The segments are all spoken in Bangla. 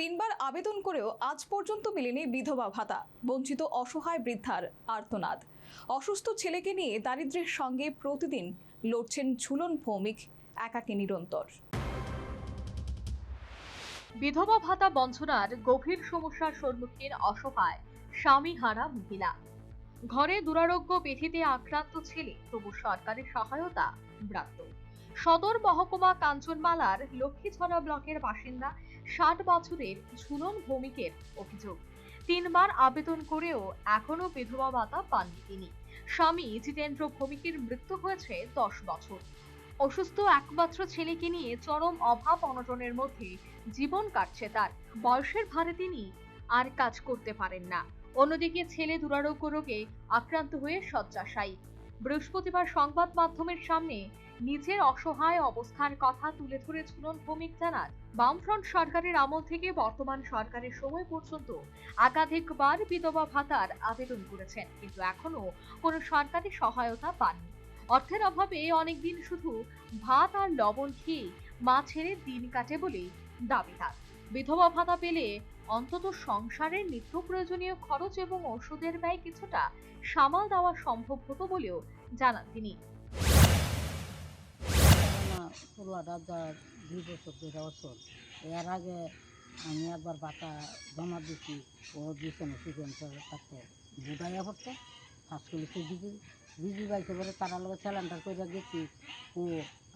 তিনবার আবেদন করেও আজ পর্যন্ত মেলেনি বিধবা ভাতা। বঞ্চিত অসহায় বৃদ্ধার আর্তনাদ। অসুস্থ ছেলেকে নিয়ে দারিদ্র্যের সঙ্গে প্রতিদিন লড়ছেন ঝুলন ভৌমিক একাকী নিরন্তর। বিধবা ভাতা বঞ্চনার গভীর সমস্যার সম্মুখীন অসহায় স্বামীহারা মহিলা। ঘরে দুরারোগ্য ব্যাধিতে আক্রান্ত ছেলে, তবু সরকারি সহায়তা ব্রাত্য। সদর মহকুমা কাঞ্চনমালার লক্ষ্মীছড়া ব্লকের বাসিন্দা 60 বছরের ঝুলন ভৌমিকের অভিযোগ, তিনবার আবেদন করেও এখনো বিধবা ভাতা পাননি তিনি। স্বামী জিতেন্দ্র ভৌমিকের মৃত্যু হয়েছে 10 বছর। অসুস্থ একমাত্র ছেলেকে নিয়ে চরম অভাব অনটনের মধ্যে জীবন কাটছে তার। বয়সের ভারে তিনি আর কাজ করতে পারেন না। অন্যদিকে ছেলে দুরারোগ্য রোগে আক্রান্ত হয়ে শয্যাশায়ী। বৃহস্পতিবার সংবাদ মাধ্যমের সামনে নিজের অসহায় অবস্থার কথা তুলে ধরে ঝুলন ভৌমিক জানান, বামফ্রন্ট সরকারের আমল থেকে বর্তমান সরকারের সময় পর্যন্ত একাধিকবার বিধবা ভাতার আবেদন করেছেন, কিন্তু এখনো কোনো সরকারি সহায়তা পাননি। অর্থের অভাবে অনেকদিন শুধু ভাত আর লবণ খেয়ে মা ছেড়ে দিন কাটে বলে দাবি তার। বিধবা ভাতা পেলে অন্তত সংসারের নিত্য প্রয়োজনীয় খরচ এবং ওষুধের ব্যয় কিছুটা সামাল দেওয়া সম্ভব হতো বলেও জানান তিনি। এর আগে আমি একবার ভাতা জমা দিচ্ছি, ও দিয়েছেন তাতে বুঝাইয়া পড়তো ফার্স্ট করেছে বিজি বাইতে পরে তারা লোক স্যালেন্ডার করে গেছি, ও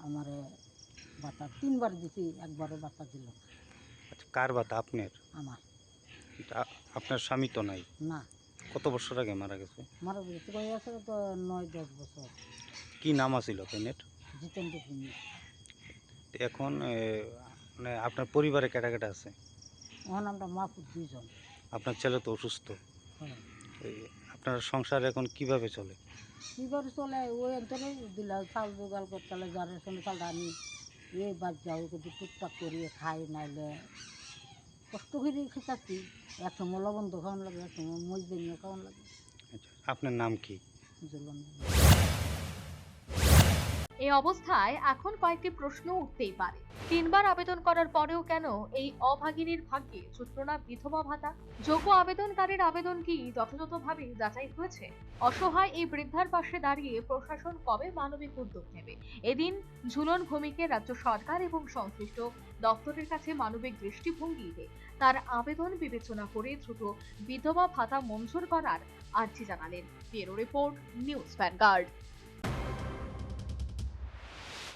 আমার ভাতা 3বার দিছি, একবারও ভাতা দিল। আচ্ছা, কার ভাতা? আপনার? আমার। আপনার স্বামী তো নাই? না। কত বছর আগে মারা গেছে? মারা গেছে গেছে তো 9-10 বছর। কি নাম আছিল পেনের? জিতেন্দ্র ভৌমিক। এখন মানে আপনার পরিবারে কেটা কেটা আছে? ওর নামটা মাহফুজ, 2 জন। আপনার ছেলে তো অসুস্থ। হ্যাঁ। আপনার সংসার এখন কিভাবে চলে? কিভাবে চলে ওই অন্তরে দিলা চাল জোগাড় করতে হলে যার সঙ্গে চালটা আনি এই বাদ যাও কিন্তু টুকটাক করিয়ে খাই, নাইলে কষ্ট করে খেতাছি। একসময় লবণ তো খাওয়ান লাগে, একসময় মজবে নিয়ে খাওয়ান লাগে। আচ্ছা, আপনার নাম কি? ঝুলন। এই অবস্থায় এখন কয়েকটি প্রশ্ন উঠতেই পারে। তিনবার আবেদন করার পরেও কেন এই অভাগিনীর ভাগ্যে জুটল না বিধবা ভাতা? যোগ্য আবেদনকারীর আবেদন কি যথাযথভাবে যাচাই হয়েছে? অসহায় এই বৃদ্ধার পাশে দাঁড়িয়ে প্রশাসন কবে মানবিক উদ্যোগ নেবে? এদিন ঝুলন ভৌমিকে রাজ্য সরকার এবং সংশ্লিষ্ট দপ্তরের কাছে মানবিক দৃষ্টিভঙ্গিতে তার আবেদন বিবেচনা করে দ্রুত বিধবা ভাতা মঞ্জুর করার আর্জি জানালেন। Bureau report, news vanguard.